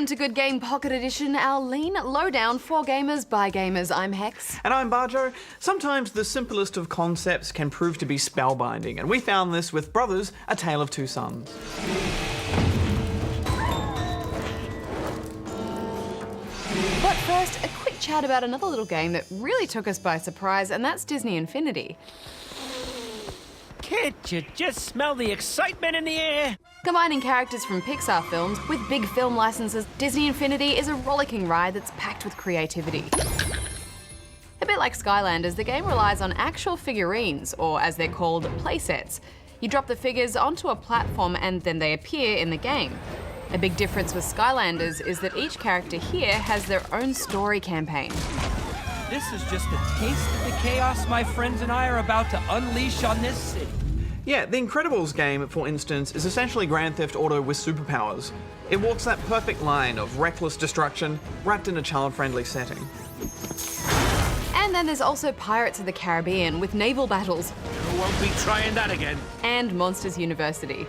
Welcome to Good Game Pocket Edition, our lean, lowdown for gamers by gamers. I'm Hex. And I'm Barjo. Sometimes the simplest of concepts can prove to be spellbinding, and we found this with Brothers, A Tale of Two Sons. But first, a quick chat about another little game that really took us by surprise, and that's Disney Infinity. Can't you just smell the excitement in the air? Combining characters from Pixar films with big film licenses, Disney Infinity is a rollicking ride that's packed with creativity. A bit like Skylanders, the game relies on actual figurines, or as they're called, playsets. You drop the figures onto a platform and then they appear in the game. A big difference with Skylanders is that each character here has their own story campaign. This is just a taste of the chaos my friends and I are about to unleash on this city. Yeah, the Incredibles game, for instance, is essentially Grand Theft Auto with superpowers. It walks that perfect line of reckless destruction wrapped in a child-friendly setting. And then there's also Pirates of the Caribbean with naval battles. You won't be trying that again. And Monsters University.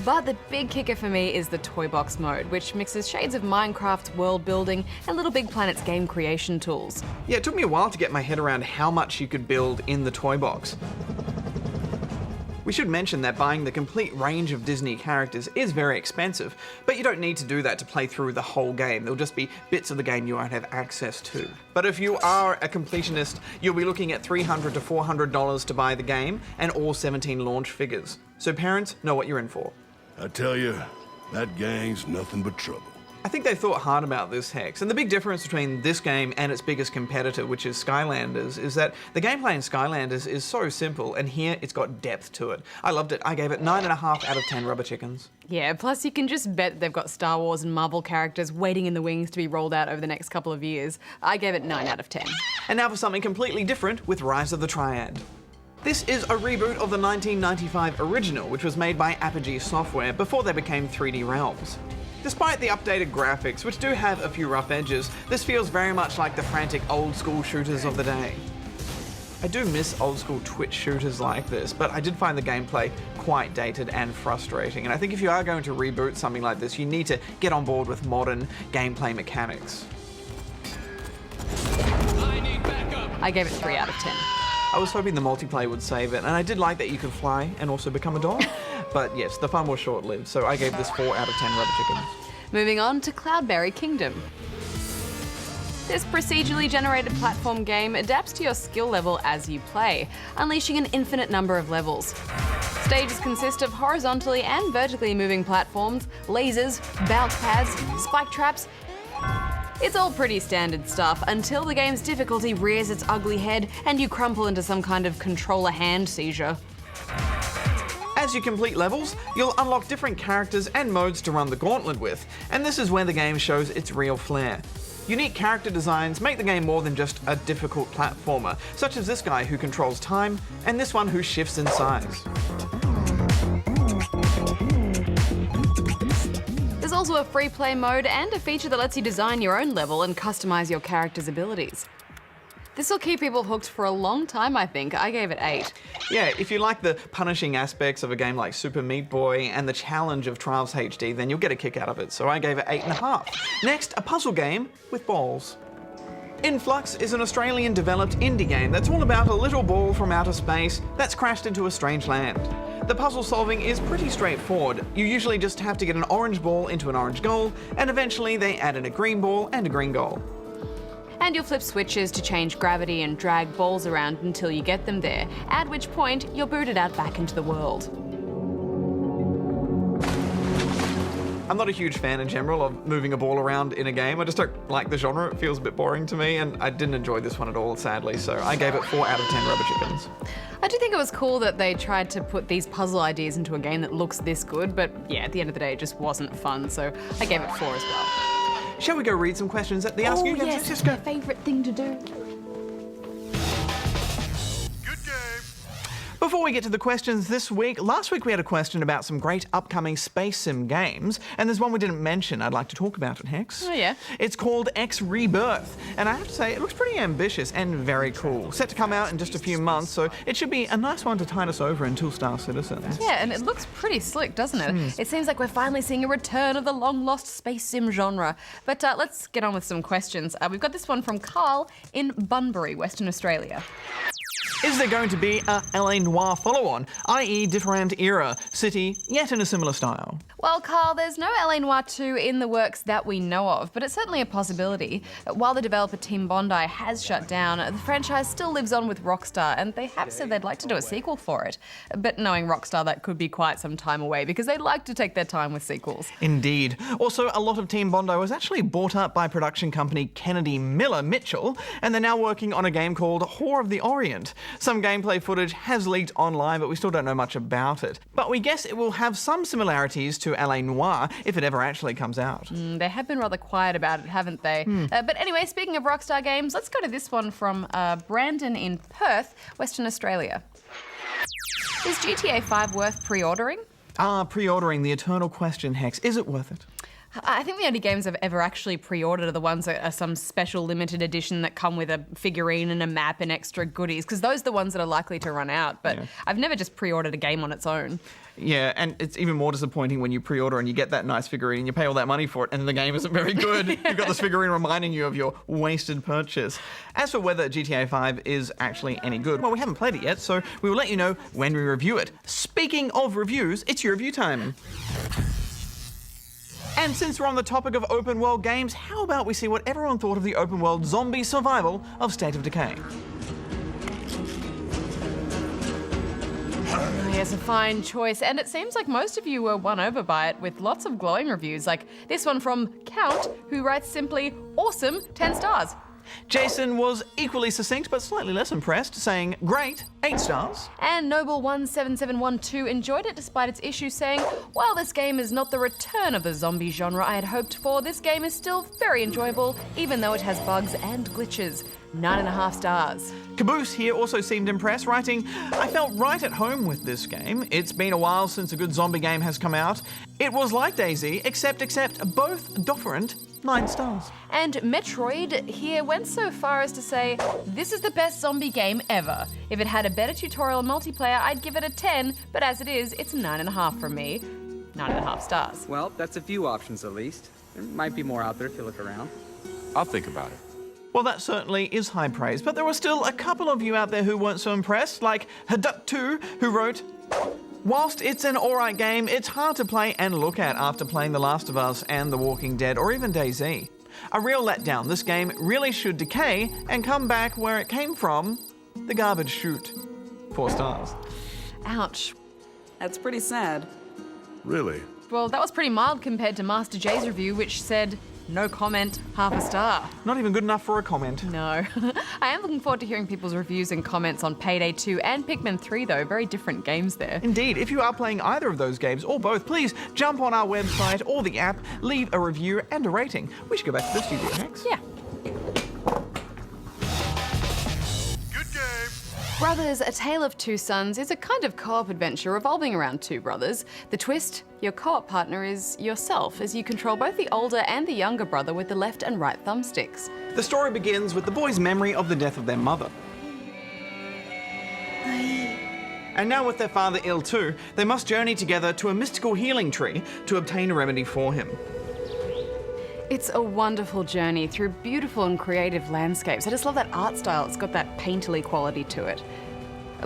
But the big kicker for me is the Toy Box mode, which mixes shades of Minecraft's world building and Little Big Planet's game creation tools. Yeah, it took me a while to get my head around how much you could build in the Toy Box. We should mention that buying the complete range of Disney characters is very expensive, but you don't need to do that to play through the whole game. There'll just be bits of the game you won't have access to. But if you are a completionist, you'll be looking at $300 to $400 to buy the game and all 17 launch figures. So parents, know what you're in for. I tell you, that gang's nothing but trouble. I think they thought hard about this, Hex, and the big difference between this game and its biggest competitor, which is Skylanders, is that the gameplay in Skylanders is so simple, and here it's got depth to it. I loved it. I gave it 9.5 out of 10 rubber chickens. Yeah, plus you can just bet they've got Star Wars and Marvel characters waiting in the wings to be rolled out over the next couple of years. I gave it 9 out of 10. And now for something completely different with Rise of the Triad. This is a reboot of the 1995 original, which was made by Apogee Software before they became 3D Realms. Despite the updated graphics, which do have a few rough edges, this feels very much like the frantic old-school shooters of the day. I do miss old-school Twitch shooters like this, but I did find the gameplay quite dated and frustrating, and I think if you are going to reboot something like this, you need to get on board with modern gameplay mechanics. I need backup. I gave it 3 out of 10. I was hoping the multiplayer would save it, and I did like that you could fly and also become a dog. But yes, the fun was short-lived, so I gave this 4 out of 10 rubber chickens. Moving on to Cloudberry Kingdom. This procedurally generated platform game adapts to your skill level as you play, unleashing an infinite number of levels. Stages consist of horizontally and vertically moving platforms, lasers, bounce pads, spike traps. It's all pretty standard stuff until the game's difficulty rears its ugly head and you crumple into some kind of controller hand seizure. As you complete levels, you'll unlock different characters and modes to run the gauntlet with, and this is where the game shows its real flair. Unique character designs make the game more than just a difficult platformer, such as this guy who controls time, and this one who shifts in size. There's also a free play mode and a feature that lets you design your own level and customize your character's abilities. This will keep people hooked for a long time, I think. I gave it 8. Yeah, if you like the punishing aspects of a game like Super Meat Boy and the challenge of Trials HD, then you'll get a kick out of it, so I gave it 8.5. Next, a puzzle game with balls. InFlux is an Australian-developed indie game that's all about a little ball from outer space that's crashed into a strange land. The puzzle solving is pretty straightforward. You usually just have to get an orange ball into an orange goal, and eventually they add in a green ball and a green goal. And you'll flip switches to change gravity and drag balls around until you get them there, at which point you're booted out back into the world. I'm not a huge fan in general of moving a ball around in a game. I just don't like the genre. It feels a bit boring to me, and I didn't enjoy this one at all, sadly, so I gave it 4 out of 10 rubber chickens. I do think it was cool that they tried to put these puzzle ideas into a game that looks this good, but yeah, at the end of the day, it just wasn't fun, so I gave it 4 as well. Shall we go read some questions at the Ask You? Yes, Let's go. my favourite thing to do. Good game. Before we get to the questions this week, last week we had a question about some great upcoming space sim games, and there's one we didn't mention. I'd like to talk about it, Hex. Oh yeah? It's called X Rebirth, and I have to say it looks pretty ambitious and very cool. Set to come out in just a few months, so it should be a nice one to tide us over until Star Citizen. Yeah, and it looks pretty slick, doesn't it? It seems like we're finally seeing a return of the long-lost space sim genre. But let's get on with some questions. We've got this one from Carl in Bunbury, Western Australia. Is there going to be a LA Noire follow-on, i.e. different era, city, yet in a similar style? Well, Carl, there's no LA Noire 2 in the works that we know of, but it's certainly a possibility. While the developer Team Bondi has shut down, the franchise still lives on with Rockstar, and they have said they'd like to do a sequel for it. But knowing Rockstar, that could be quite some time away, because they like to take their time with sequels. Indeed. Also, a lot of Team Bondi was actually bought up by production company Kennedy Miller Mitchell, and they're now working on a game called Whore of the Orient. Some gameplay footage has leaked online, but we still don't know much about it. But we guess it will have some similarities to LA Noire if it ever actually comes out. They have been rather quiet about it, haven't they? But anyway, speaking of Rockstar games, let's go to this one from Brandon in Perth, Western Australia. Is GTA 5 worth pre-ordering? Pre-ordering, the eternal question, Hex. Is it worth it? I think the only games I've ever actually pre-ordered are the ones that are some special limited edition that come with a figurine and a map and extra goodies, because those are the ones that are likely to run out. But Yeah. I've never just pre-ordered a game on its own. Yeah, and it's even more disappointing when you pre-order and you get that nice figurine and you pay all that money for it and then the game isn't very good. You've got this figurine reminding you of your wasted purchase. As for whether GTA 5 is actually any good, well, we haven't played it yet, so we will let you know when we review it. Speaking of reviews, it's your review time. And since we're on the topic of open world games, how about we see what everyone thought of the open world zombie survival of State of Decay? Yes, a fine choice, and it seems like most of you were won over by it with lots of glowing reviews, like this one from Count, who writes simply, awesome, 10 stars. Jason was equally succinct but slightly less impressed, saying, great, 8 stars. And Noble17712 enjoyed it despite its issues, saying, while this game is not the return of the zombie genre I had hoped for, this game is still very enjoyable, even though it has bugs and glitches. 9.5 stars. Caboose here also seemed impressed, writing, I felt right at home with this game. It's been a while since a good zombie game has come out. It was like DayZ, except both different. 9 stars. And Metroid here went so far as to say, this is the best zombie game ever. If it had a better tutorial and multiplayer, I'd give it a 10, but as it is, it's 9.5 from me. 9.5 stars. Well, that's a few options at least. There might be more out there if you look around. I'll think about it. Well, that certainly is high praise, but there were still a couple of you out there who weren't so impressed, like Hadut2, who wrote, whilst it's an alright game, it's hard to play and look at after playing The Last of Us and The Walking Dead, or even DayZ. A real letdown. This game really should decay and come back where it came from, the garbage chute. 4 stars. Ouch. That's pretty sad. Really? Well, that was pretty mild compared to Master J's review, which said, no comment, half a star. Not even good enough for a comment. No. I am looking forward to hearing people's reviews and comments on Payday 2 and Pikmin 3 though, very different games there. Indeed, if you are playing either of those games, or both, please jump on our website or the app, leave a review and a rating. We should go back to the studio, Hex. Yeah. Good game. Brothers, A Tale of Two Sons is a kind of co-op adventure revolving around two brothers. The twist, your co-op partner is yourself, as you control both the older and the younger brother with the left and right thumbsticks. The story begins with the boys' memory of the death of their mother. And now with their father ill too, they must journey together to a mystical healing tree to obtain a remedy for him. It's a wonderful journey through beautiful and creative landscapes. I just love that art style. It's got that painterly quality to it.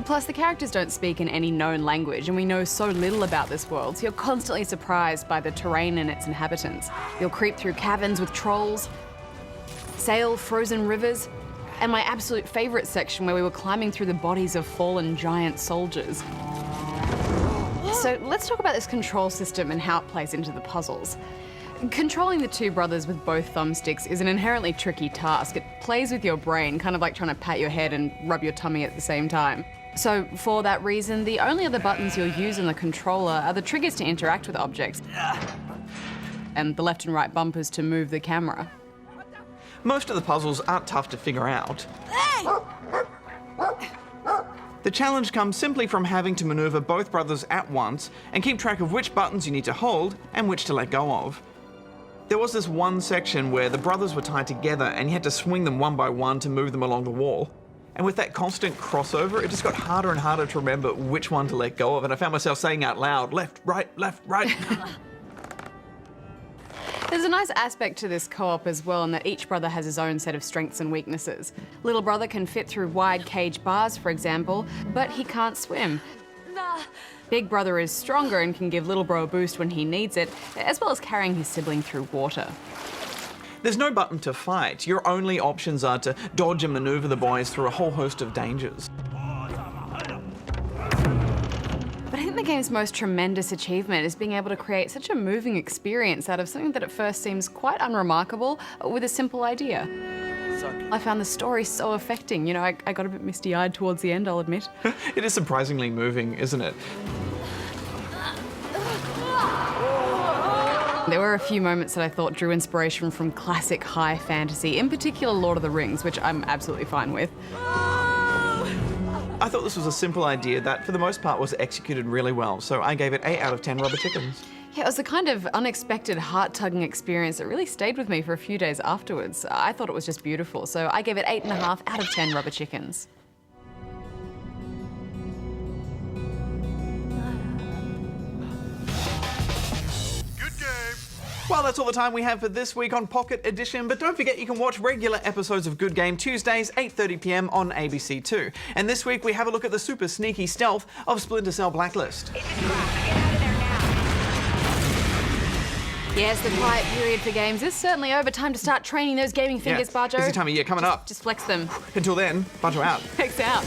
Plus, the characters don't speak in any known language, and we know so little about this world, so you're constantly surprised by the terrain and its inhabitants. You'll creep through caverns with trolls, sail frozen rivers, and my absolute favourite section where we were climbing through the bodies of fallen giant soldiers. So let's talk about this control system and how it plays into the puzzles. Controlling the two brothers with both thumbsticks is an inherently tricky task. It plays with your brain, kind of like trying to pat your head and rub your tummy at the same time. So for that reason, the only other buttons you'll use on the controller are the triggers to interact with objects and the left and right bumpers to move the camera. Most of the puzzles aren't tough to figure out. The challenge comes simply from having to maneuver both brothers at once and keep track of which buttons you need to hold and which to let go of. There was this one section where the brothers were tied together and you had to swing them one by one to move them along the wall. And with that constant crossover, it just got harder and harder to remember which one to let go of, and I found myself saying out loud, left, right, left, right. There's a nice aspect to this co-op as well, in that each brother has his own set of strengths and weaknesses. Little brother can fit through wide cage bars, for example, but he can't swim. Big brother is stronger and can give little bro a boost when he needs it, as well as carrying his sibling through water. There's no button to fight. Your only options are to dodge and maneuver the boys through a whole host of dangers. But I think the game's most tremendous achievement is being able to create such a moving experience out of something that at first seems quite unremarkable with a simple idea. I found the story so affecting. You know, I got a bit misty-eyed towards the end, I'll admit. It is surprisingly moving, isn't it? There were a few moments that I thought drew inspiration from classic high fantasy, in particular Lord of the Rings, which I'm absolutely fine with. I thought this was a simple idea that, for the most part, was executed really well, so I gave it 8 out of 10 rubber chickens. Yeah, it was the kind of unexpected, heart-tugging experience that really stayed with me for a few days afterwards. I thought it was just beautiful, so I gave it 8.5 out of 10 rubber chickens. Well, that's all the time we have for this week on Pocket Edition, but don't forget you can watch regular episodes of Good Game Tuesdays, 8:30 PM on ABC2. And this week we have a look at the super sneaky stealth of Splinter Cell Blacklist. Yes, the quiet period for games is certainly over. Time to start training those gaming fingers, Barjo. Busy time of year coming up. Just flex them. Until then, Barjo out. Thanks out.